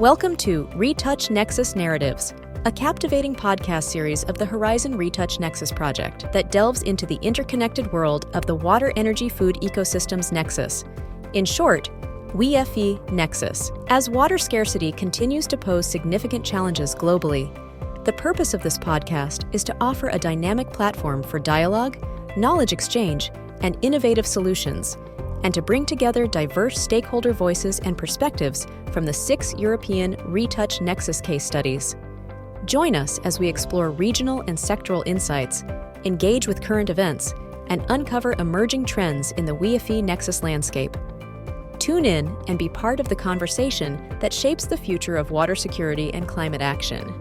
Welcome to RETOUCH Nexus Narratives, a captivating podcast series of the Horizon RETOUCH Nexus project that delves into the interconnected world of the water energy food ecosystems nexus. In short, WEFE-Nexus. As water scarcity continues to pose significant challenges globally, the purpose of this podcast is to offer a dynamic platform for dialogue, knowledge exchange, and innovative solutions, and to bring together diverse stakeholder voices and perspectives from the 6 European RETOUCH Nexus case studies. Join us as we explore regional and sectoral insights, engage with current events, and uncover emerging trends in the WEFE Nexus landscape. Tune in and be part of the conversation that shapes the future of water security and climate action.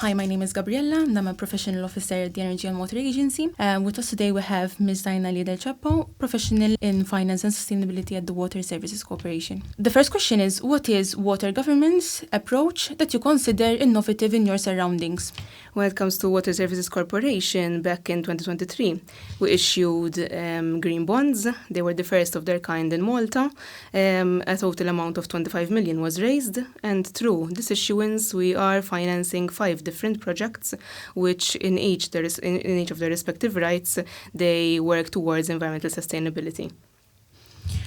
Hi, my name is Gabriella, and I'm a professional officer at the Energy and Water Agency. With us today we have Ms. Dinahlee Delceppo, professional in finance and sustainability at the Water Services Corporation. The first question is, what is water governance approach that you consider innovative in your surroundings? When it comes to Water Services Corporation, back in 2023, we issued green bonds. They were the first of their kind in Malta. A total amount of 25 million was raised, and through this issuance, we are financing 5 different projects, which in each of their respective rights, they work towards environmental sustainability.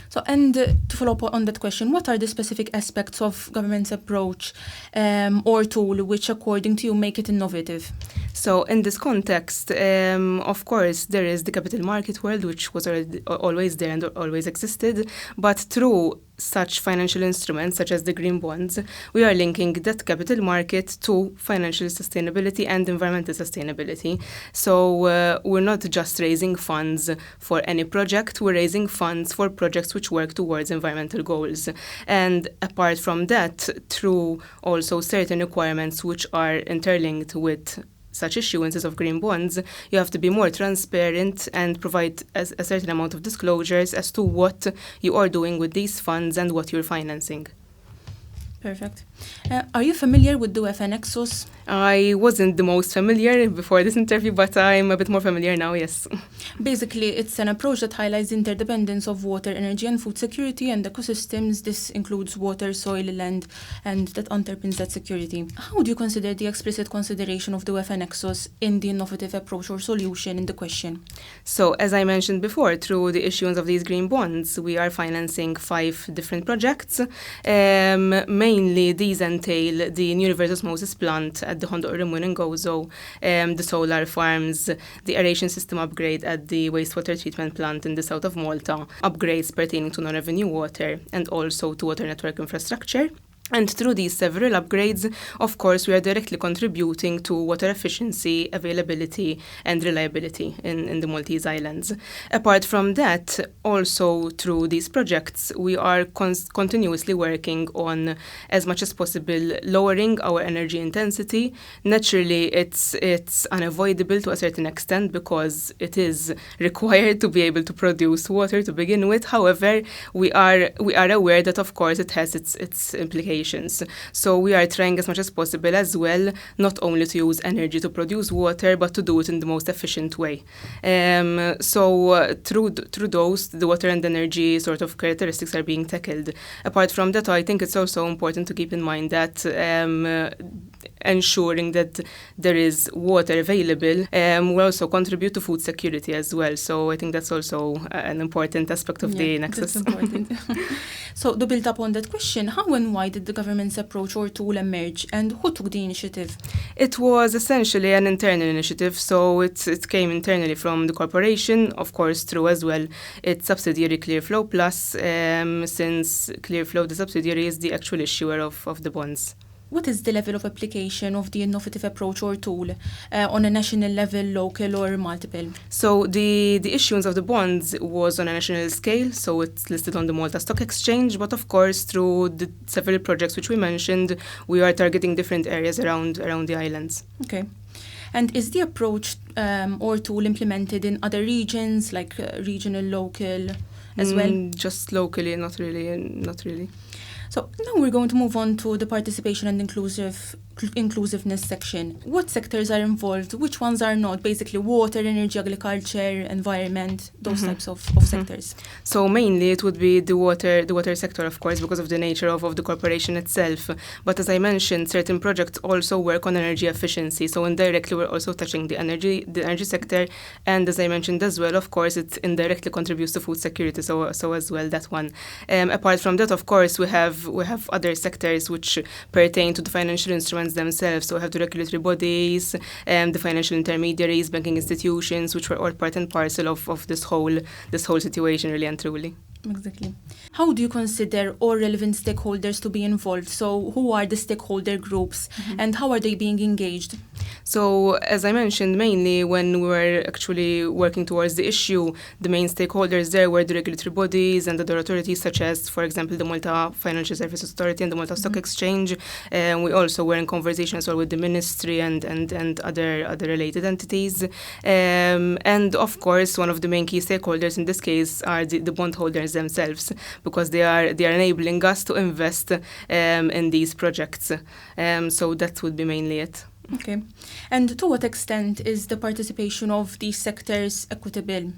So, and to follow up on that question, what are the specific aspects of government's approach or tool which, according to you, make it innovative? So, in this context, of course, there is the capital market world, which was always there and always existed, but through such financial instruments, such as the green bonds, we are linking that capital market to financial sustainability and environmental sustainability. So we're not just raising funds for any project, we're raising funds for projects which work towards environmental goals. And apart from that, through also certain requirements which are interlinked with such issuances of green bonds, you have to be more transparent and provide a certain amount of disclosures as to what you are doing with these funds and what you're financing. Perfect. Are you familiar with the WEFE Nexus? I wasn't the most familiar before this interview, but I'm a bit more familiar now, yes. Basically, it's an approach that highlights the interdependence of water, energy, and food security and ecosystems. This includes water, soil, land, and that underpins that security. How would you consider the explicit consideration of the WEFE Nexus in the innovative approach or solution in the question? So, as I mentioned before, through the issuance of these green bonds, we are financing 5 different projects. Mainly, these entail the new reverse osmosis plant at the Hondo Urimun in Gozo, the solar farms, the aeration system upgrade at the wastewater treatment plant in the south of Malta, upgrades pertaining to non-revenue water, and also to water network infrastructure. And through these several upgrades, of course, we are directly contributing to water efficiency, availability, and reliability in the Maltese islands. Apart from that, also through these projects, we are continuously working on, as much as possible, lowering our energy intensity. Naturally, it's unavoidable to a certain extent because it is required to be able to produce water to begin with. However, we are aware that, of course, it has its implications. So we are trying as much as possible as well, not only to use energy to produce water, but to do it in the most efficient way. So through those, the water and energy sort of characteristics are being tackled. Apart from that, I think it's also important to keep in mind that ensuring that there is water available will also contribute to food security as well. So I think that's also an important aspect of the Nexus. That's important. So to build up on that question, how and why did the government's approach or tool emerge, and who took the initiative? It was essentially an internal initiative, so it came internally from the corporation, of course, through as well its subsidiary Clearflow Plus, since Clearflow, the subsidiary, is the actual issuer of the bonds. What is the level of application of the innovative approach or tool on a national level, local, or multiple? So the issuance of the bonds was on a national scale, so it's listed on the Malta Stock Exchange, but of course through the several projects which we mentioned, we are targeting different areas around the islands. Okay. And is the approach or tool implemented in other regions, like regional, local, as well? Just locally, not really. So now we're going to move on to the participation and inclusiveness section. What sectors are involved? Which ones are not? Basically water, energy, agriculture, environment, those types of sectors. So mainly it would be the water sector, of course, because of the nature of the corporation itself. But as I mentioned, certain projects also work on energy efficiency. So indirectly we're also touching the energy sector. And as I mentioned as well, of course, it indirectly contributes to food security. So as well, that one. Apart from that, of course, we have other sectors which pertain to the financial instruments themselves. So we have the regulatory bodies, the financial intermediaries, banking institutions, which were all part and parcel of this whole situation, really and truly. Exactly. How do you consider all relevant stakeholders to be involved? So who are the stakeholder groups and how are they being engaged? So, as I mentioned, mainly when we were actually working towards the issue, the main stakeholders there were the regulatory bodies and other authorities such as, for example, the Malta Financial Services Authority and the Malta Stock Exchange. We also were in conversations with the ministry and other related entities. And of course, one of the main key stakeholders in this case are the bondholders themselves, because they are enabling us to invest in these projects. So that would be mainly it. Okay. And to what extent is the participation of these sectors equitable?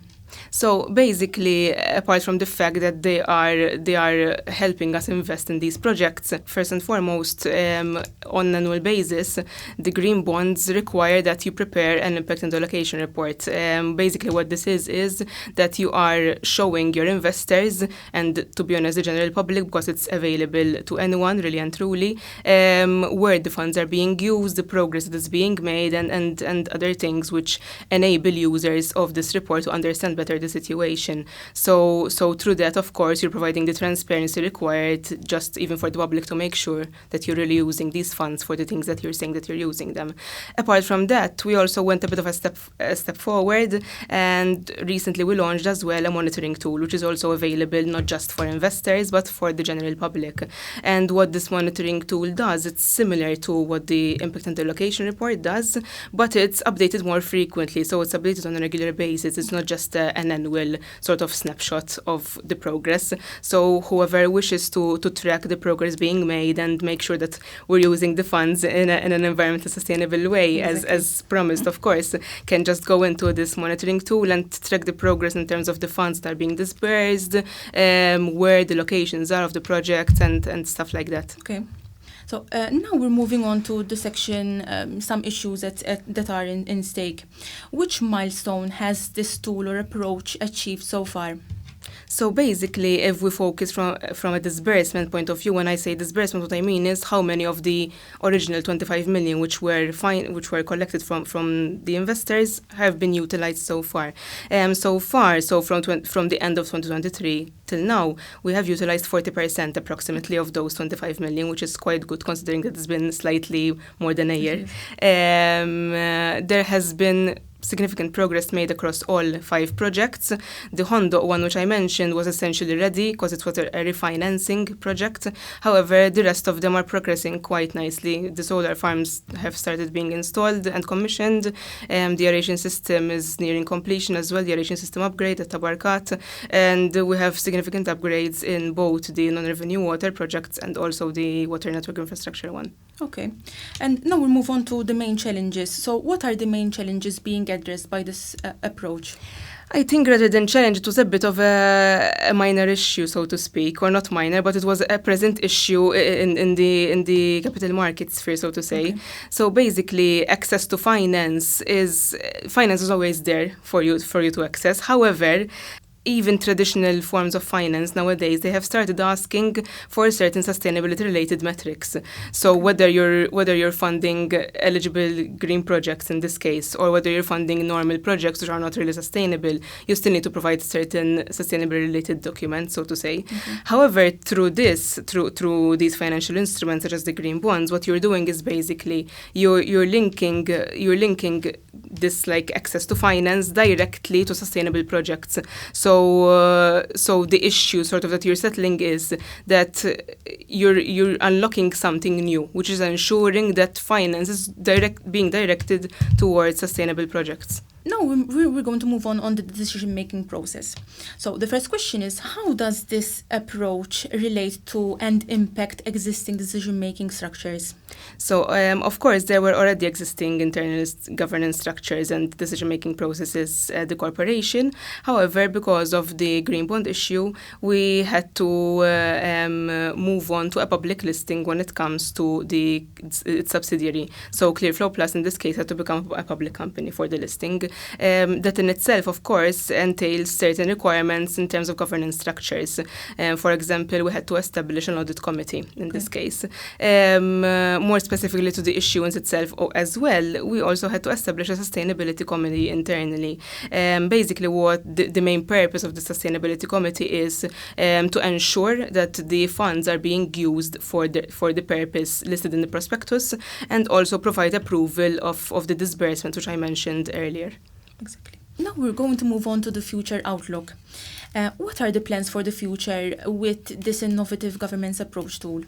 So basically, apart from the fact that they are helping us invest in these projects, first and foremost, on an annual basis, the green bonds require that you prepare an impact and allocation report. Basically, what this is that you are showing your investors and, to be honest, the general public, because it's available to anyone, really and truly, where the funds are being used, the progress that is being made, and other things which enable users of this report to understand better the situation. So through that, of course, you're providing the transparency required just even for the public to make sure that you're really using these funds for the things that you're saying that you're using them. Apart from that, we also went a bit of a step forward, and recently we launched as well a monitoring tool, which is also available not just for investors, but for the general public. And what this monitoring tool does, it's similar to what the impact and allocation report does, but it's updated more frequently. So it's updated on a regular basis. It's not just an annual sort of snapshot of the progress. So whoever wishes to track the progress being made and make sure that we're using the funds in an environmentally sustainable way, exactly, as promised, of course, can just go into this monitoring tool and track the progress in terms of the funds that are being dispersed, where the locations are of the project, and stuff like that. Okay. So now we're moving on to the section, some issues that are in stake. Which milestone has this tool or approach achieved so far? So basically, if we focus from a disbursement point of view, when I say disbursement, what I mean is how many of the original 25 million which were collected from the investors have been utilized so far. So from the end of 2023 till now, we have utilized 40% approximately of those 25 million, which is quite good considering that it's been slightly more than a year. There has been significant progress made across all 5 projects. The Hondo one, which I mentioned, was essentially ready because it was a refinancing project. However, the rest of them are progressing quite nicely. The solar farms have started being installed and commissioned. The aeration system is nearing completion as well, the aeration system upgrade at Tabarkat. And we have significant upgrades in both the non-revenue water projects and also the water network infrastructure one. Okay. And now we'll move on to the main challenges. So what are the main challenges being addressed by this approach? I think rather than challenge, it was a bit of a minor issue, so to speak, or not minor, but it was a present issue in the capital market sphere, so to say. Okay. So basically, access to finance is always there for you to access. However, even traditional forms of finance nowadays, they have started asking for certain sustainability-related metrics. So whether you're funding eligible green projects in this case, or whether you're funding normal projects which are not really sustainable, you still need to provide certain sustainability-related documents, so to say. Mm-hmm. However, through these financial instruments such as the green bonds, what you're doing is basically you're linking this like access to finance directly to sustainable projects. So the issue sort of that you're settling is that you're unlocking something new, which is ensuring that finance is being directed towards sustainable projects. Now we're going to move on the decision-making process. So the first question is, how does this approach relate to and impact existing decision-making structures? So, of course, there were already existing internal governance structures and decision-making processes at the corporation. However, because of the green bond issue, we had to move on to a public listing when it comes to its subsidiary. So Clearflow Plus, in this case, had to become a public company for the listing. That in itself, of course, entails certain requirements in terms of governance structures. For example, we had to establish an audit committee in this case. More specifically to the issuance itself as well, we also had to establish a sustainability committee internally. Basically, what the main purpose of the sustainability committee is to ensure that the funds are being used for the purpose listed in the prospectus, and also provide approval of the disbursement, which I mentioned earlier. Exactly. Now we're going to move on to the future outlook. What are the plans for the future with this innovative governance approach tool?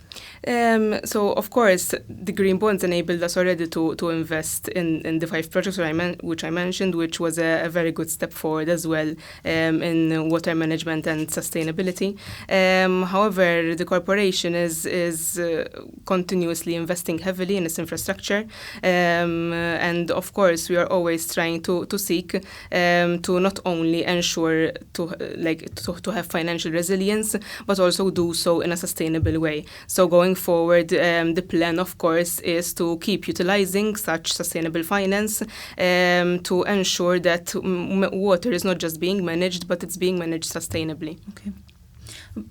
So, of course, the green bonds enabled us already to invest in the 5 projects which I mentioned, which was a very good step forward as well in water management and sustainability. However, the corporation is continuously investing heavily in its infrastructure, and of course, we are always trying to seek to not only ensure to have financial resilience, but also do so in a sustainable way. So going forward, the plan, of course, is to keep utilizing such sustainable finance to ensure that water is not just being managed, but it's being managed sustainably. Okay.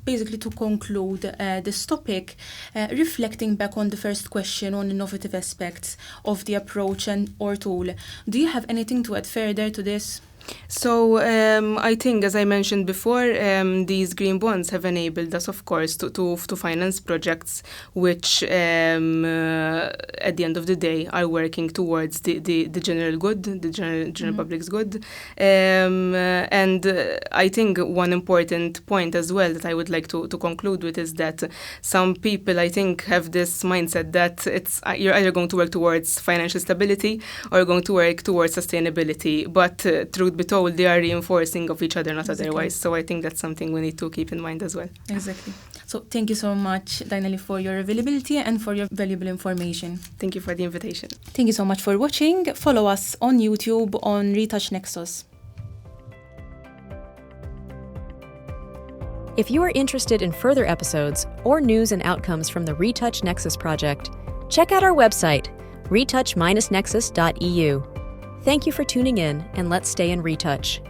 Basically, to conclude this topic, reflecting back on the first question on innovative aspects of the approach or tool, do you have anything to add further to this? So I think, as I mentioned before, these green bonds have enabled us, of course, to finance projects which, at the end of the day, are working towards the general good, the general public's good. And I think one important point as well that I would like to conclude with is that some people, I think, have this mindset that you're either going to work towards financial stability or going to work towards sustainability. But truth be told, they are reinforcing of each other, not otherwise. So I think that's something we need to keep in mind as well. Exactly. So thank you so much, Dinahlee, for your availability and for your valuable information. Thank you for the invitation. Thank you so much for watching. Follow us on YouTube on RETOUCH Nexus. If you are interested in further episodes or news and outcomes from the RETOUCH Nexus project, check out our website, retouch-nexus.eu. Thank you for tuning in, and let's stay in RETOUCH.